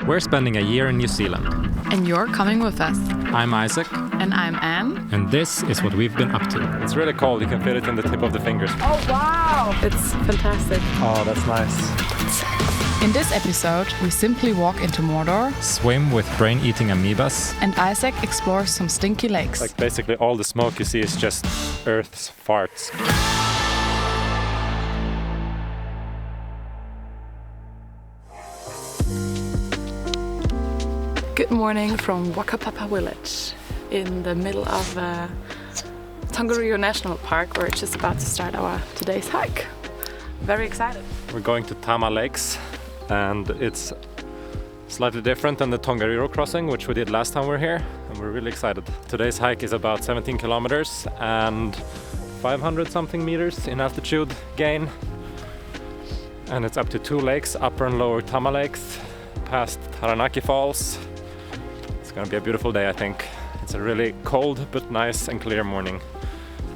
We're spending a year in New Zealand. And you're coming with us. I'm Isak. And I'm Anne. And this is what we've been up to. It's really cold, you can feel it in the tip of the fingers. Oh wow! It's fantastic. Oh, that's nice. In this episode, we simply walk into Mordor, swim with brain-eating amoebas, and Isak explores some stinky lakes. Like basically all the smoke you see is just Earth's farts. Good morning from Waiotapu village in the middle of Tongariro National Park. We're just about to start our today's hike. Very excited. We're going to Tama Lakes and it's slightly different than the Tongariro crossing, which we did last time we were here, and we're really excited. Today's hike is about 17 kilometers and 500 something meters in altitude gain, and it's up to two lakes, Upper and Lower Tama Lakes, past Taranaki Falls. It's gonna be a beautiful day, I think. It's a really cold but nice and clear morning.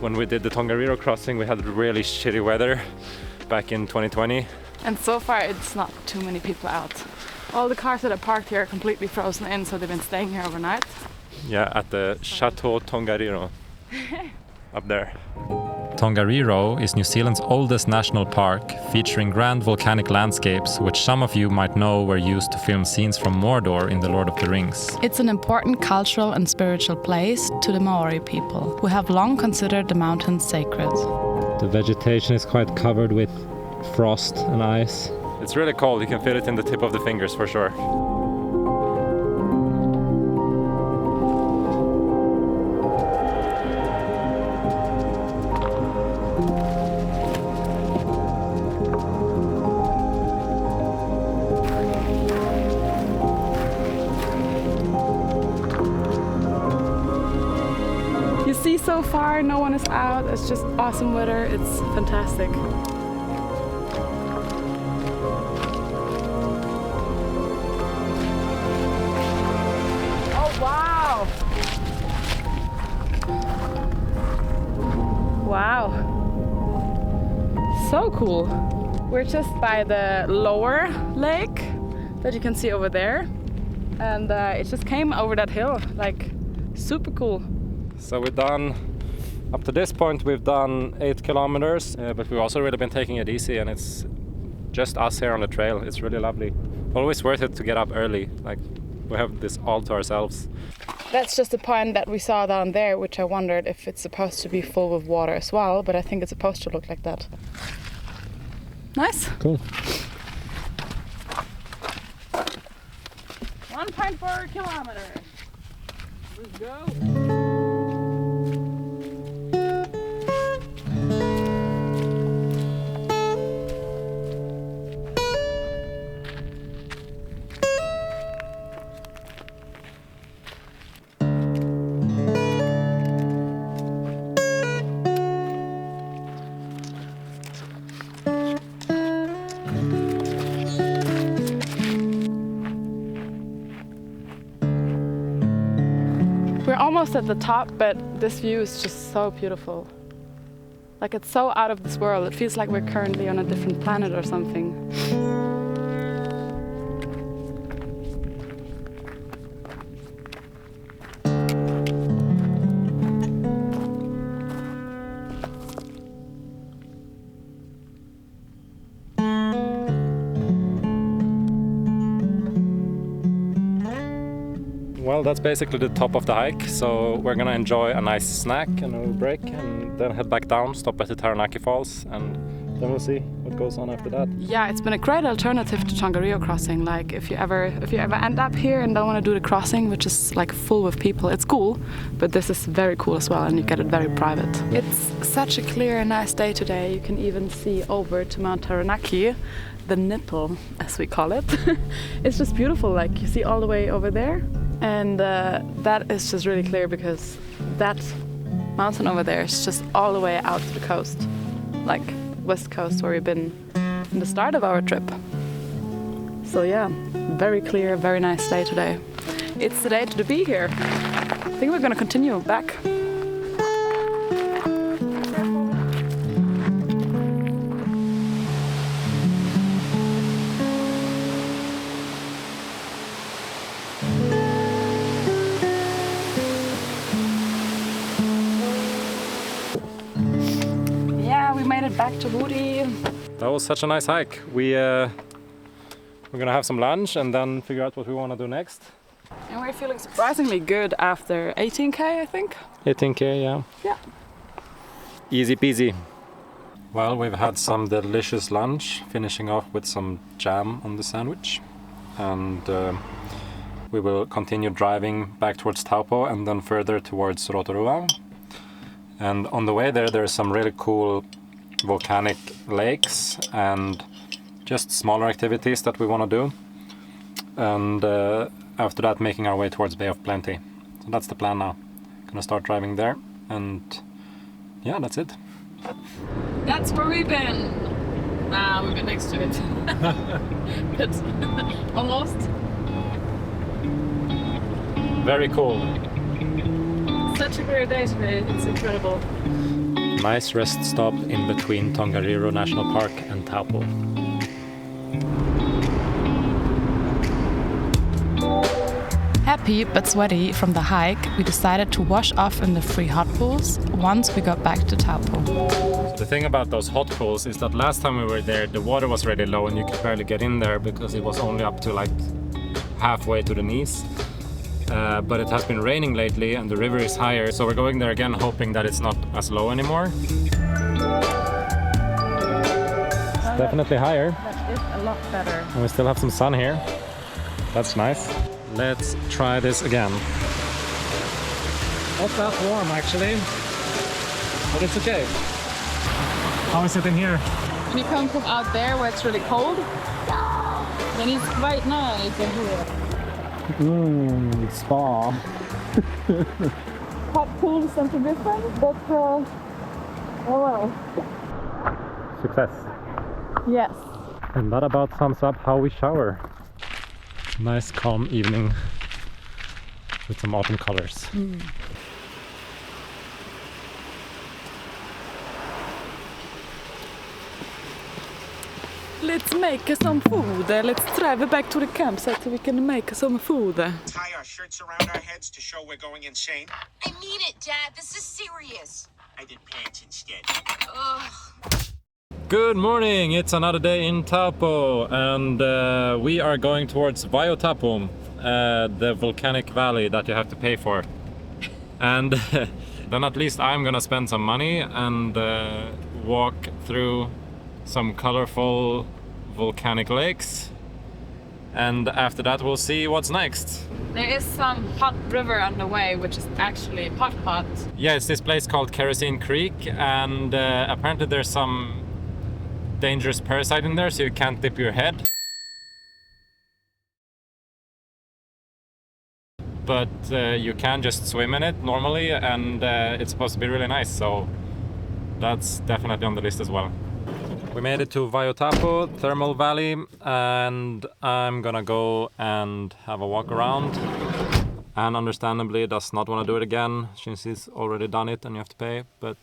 When we did the Tongariro crossing, we had really shitty weather back in 2020. And so far it's not too many people out. All the cars that are parked here are completely frozen in, so they've been staying here overnight. Yeah, at the Chateau Tongariro, up there. Tongariro is New Zealand's oldest national park, featuring grand volcanic landscapes, which some of you might know were used to film scenes from Mordor in The Lord of the Rings. It's an important cultural and spiritual place to the Maori people, who have long considered the mountains sacred. The vegetation is quite covered with frost and ice. It's really cold, you can feel it in the tip of the fingers for sure. You see so far, no one is out, it's just awesome weather, it's fantastic. Oh wow! Wow! So cool! We're just by the lower lake that you can see over there, and it just came over that hill, like super cool. So we've done, up to this point we've done 8 kilometers, but we've also really been taking it easy, and it's just us here on the trail. It's really lovely. Always worth it to get up early, like we have this all to ourselves. That's just a pond that we saw down there, which I wondered if it's supposed to be full of water as well, but I think it's supposed to look like that. Nice. Cool. 1.4 kilometers. Let's go. We're almost at the top, but this view is just so beautiful. Like, it's so out of this world. It feels like we're currently on a different planet or something. Well, that's basically the top of the hike, so we're gonna enjoy a nice snack and a break, and then head back down, stop at the Taranaki Falls, and then we'll see what goes on after that. Yeah, it's been a great alternative to Tongariro crossing. Like, if you ever end up here and don't want to do the crossing, which is like full with people, it's cool, but this is very cool as well, and you get it very private. It's such a clear and nice day today. You can even see over to Mount Taranaki, the nipple, as we call it. It's just beautiful. Like, you see all the way over there. And that is just really clear because that mountain over there is just all the way out to the coast, like west coast where we've been in the start of our trip. So yeah, very clear, very nice day today. It's the day to be here. I think we're gonna continue back. back to Buri. That was such a nice hike. We're gonna have some lunch and then figure out what we want to do next. And we're feeling surprisingly good after 18k, I think. 18k, yeah. Yeah. Easy peasy. Well, we've had some delicious lunch, finishing off with some jam on the sandwich. And we will continue driving back towards Taupo and then further towards Rotorua. And on the way there, there's some really cool volcanic lakes and just smaller activities that we want to do. And after that, making our way towards Bay of Plenty. So that's the plan now. Gonna start driving there, and yeah, that's it. That's where we've been. We've been next to it. But almost. Very cool. Such a great day today. It's incredible. Nice rest stop in between Tongariro National Park and Taupo. Happy but sweaty from the hike, we decided to wash off in the free hot pools once we got back to Taupo. The thing about those hot pools is that last time we were there, the water was really low and you could barely get in there because it was only up to like halfway to the knees. But it has been raining lately and the river is higher, so we're going there again hoping that it's not as low anymore. It's definitely higher. That is a lot better. And we still have some sun here. That's nice. Let's try this again. Not that warm actually, but it's okay. How is it in here? When you come from out there where it's really cold, then it's quite nice in here. Spa. Hot pool is something different, but oh well. Success. Yes. And that about sums up how we shower. Nice calm evening with some autumn colors. Let's make some food. Let's drive back to the campsite so we can make some food. Tie our shirts around our heads to show we're going insane. I mean it, Dad. This is serious. I did pants instead. Ugh. Good morning! It's another day in Taupo and we are going towards Waiotapu, the volcanic valley that you have to pay for. And then at least I'm gonna spend some money and walk through some colorful volcanic lakes, and after that we'll see what's next. There is some hot river on the way, which is actually hot. Yeah, it's this place called Kerosene Creek, and apparently there's some dangerous parasite in there, so you can't dip your head. But you can just swim in it normally, and it's supposed to be really nice, so that's definitely on the list as well. We made it to Waiotapu Thermal Valley, and I'm gonna go and have a walk around. And understandably does not want to do it again since he's already done it and you have to pay, but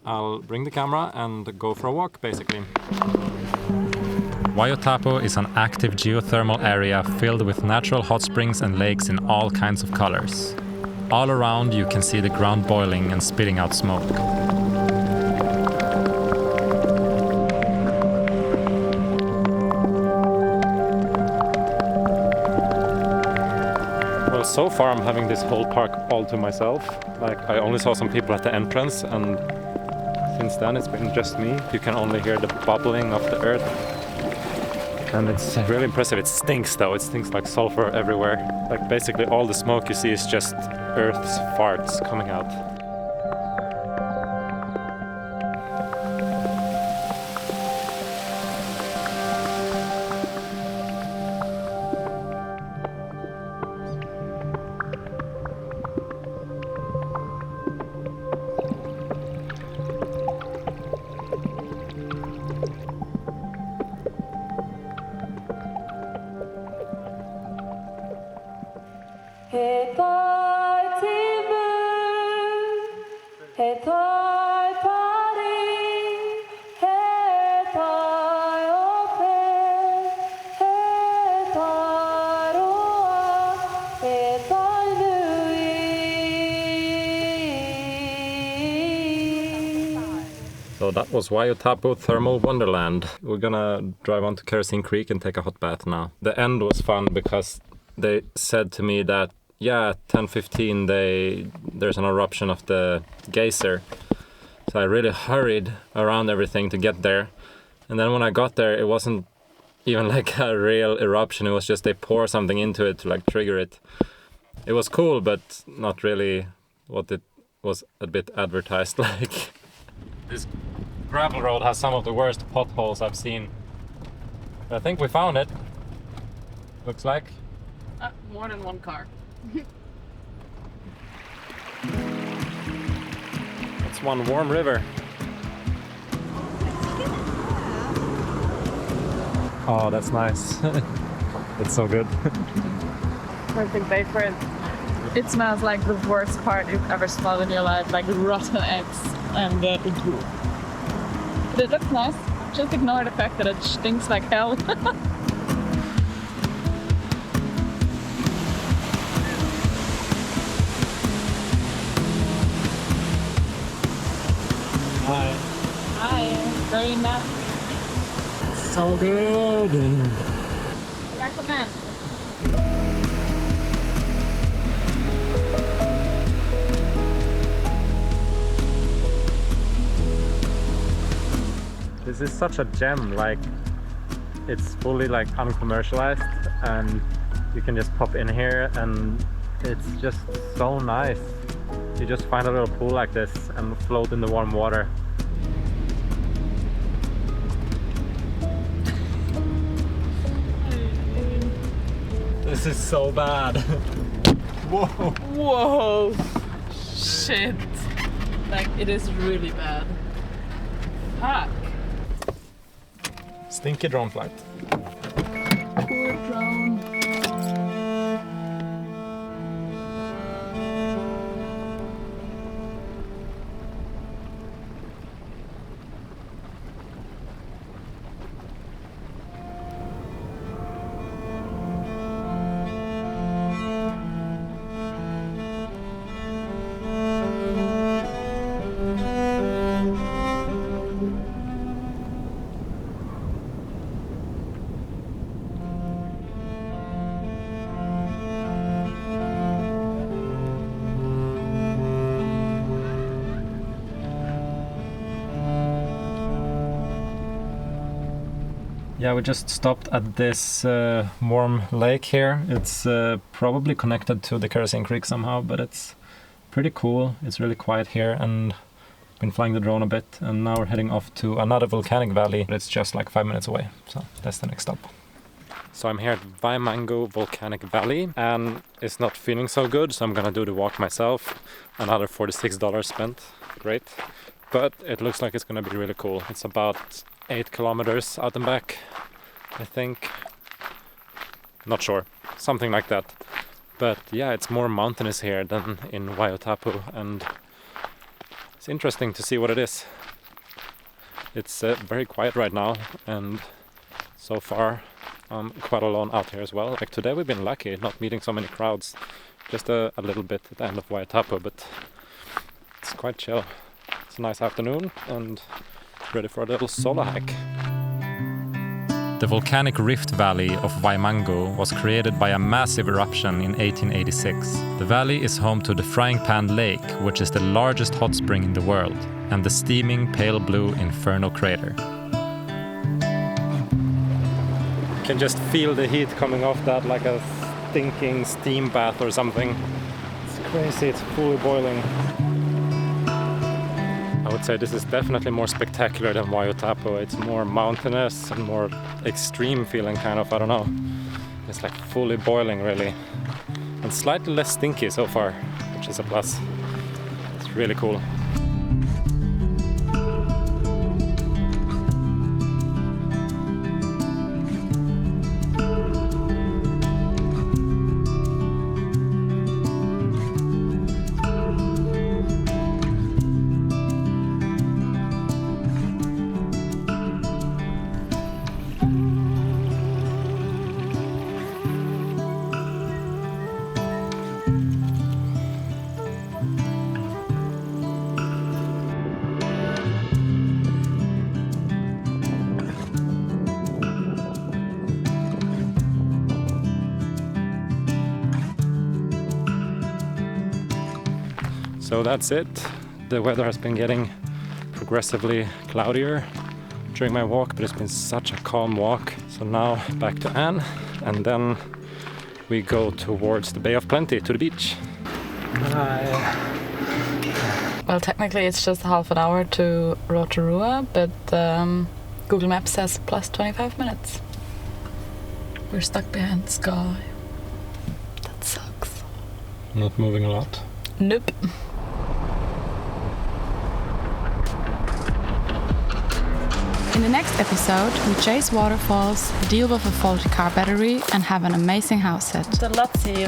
I'll bring the camera and go for a walk basically. Waiotapu is an active geothermal area filled with natural hot springs and lakes in all kinds of colors. All around you can see the ground boiling and spitting out smoke. So far I'm having this whole park all to myself. Like, I only saw some people at the entrance, and since then it's been just me. You can only hear the bubbling of the earth. And it's really impressive. It stinks though. It stinks like sulfur everywhere. Like basically all the smoke you see is just earth's farts coming out. So that was Waiotapu Thermal Wonderland. We're gonna drive on to Kerosene Creek and take a hot bath now. The end was fun because they said to me that, yeah, at 10:15 there's an eruption of the geyser. So I really hurried around everything to get there. And then when I got there, it wasn't even like a real eruption. It was just they pour something into it to like trigger it. It was cool, but not really what it was a bit advertised like. This gravel road has some of the worst potholes I've seen. But I think we found it. Looks like. More than one car. It's one warm river. Oh, that's nice. It's so good. Perfect day for it. It smells like the worst part you've ever smelled in your life, like rotten eggs and igloo. But it looks nice. Just ignore the fact that it stinks like hell. Hi. Hi, very nice. So good. Recommend. This is such a gem, like it's fully like uncommercialized and you can just pop in here and it's just so nice. You just find a little pool like this and float in the warm water. This is so bad. Whoa. Whoa! Shit! Like, it is really bad. Fuck! Stinky drone flight. Poor drone. Yeah, we just stopped at this warm lake here. It's probably connected to the Kerosene Creek somehow, but it's pretty cool. It's really quiet here and been flying the drone a bit, and now we're heading off to another volcanic valley. It's just like 5 minutes away, so that's the next stop. So I'm here at Waimangu Volcanic Valley and it's not feeling so good, so I'm gonna do the walk myself. Another $46 spent, great. But it looks like it's gonna be really cool. It's about 8 kilometers out and back, I think. Not sure, something like that. But yeah, it's more mountainous here than in Waiotapu, and it's interesting to see what it is. It's very quiet right now, and so far I'm quite alone out here as well. Like today we've been lucky not meeting so many crowds, just a little bit at the end of Waiotapu, but it's quite chill. It's a nice afternoon and ready for a little solo hike. The volcanic rift valley of Waimangu was created by a massive eruption in 1886. The valley is home to the Frying Pan Lake, which is the largest hot spring in the world, and the steaming pale blue Inferno crater. You can just feel the heat coming off that like a stinking steam bath or something. It's crazy, it's fully boiling. I would say this is definitely more spectacular than Waiotapu. It's more mountainous and more extreme feeling, kind of, I don't know. It's like fully boiling really. And slightly less stinky so far, which is a plus. It's really cool. So that's it. The weather has been getting progressively cloudier during my walk, but it's been such a calm walk. So now back to Anne, and then we go towards the Bay of Plenty, to the beach. Bye. Well, technically it's just half an hour to Rotorua, but Google Maps says plus 25 minutes. We're stuck behind the sky. That sucks. Not moving a lot. Nope. In the next episode, we chase waterfalls, deal with a faulty car battery, and have an amazing house set. So let's see.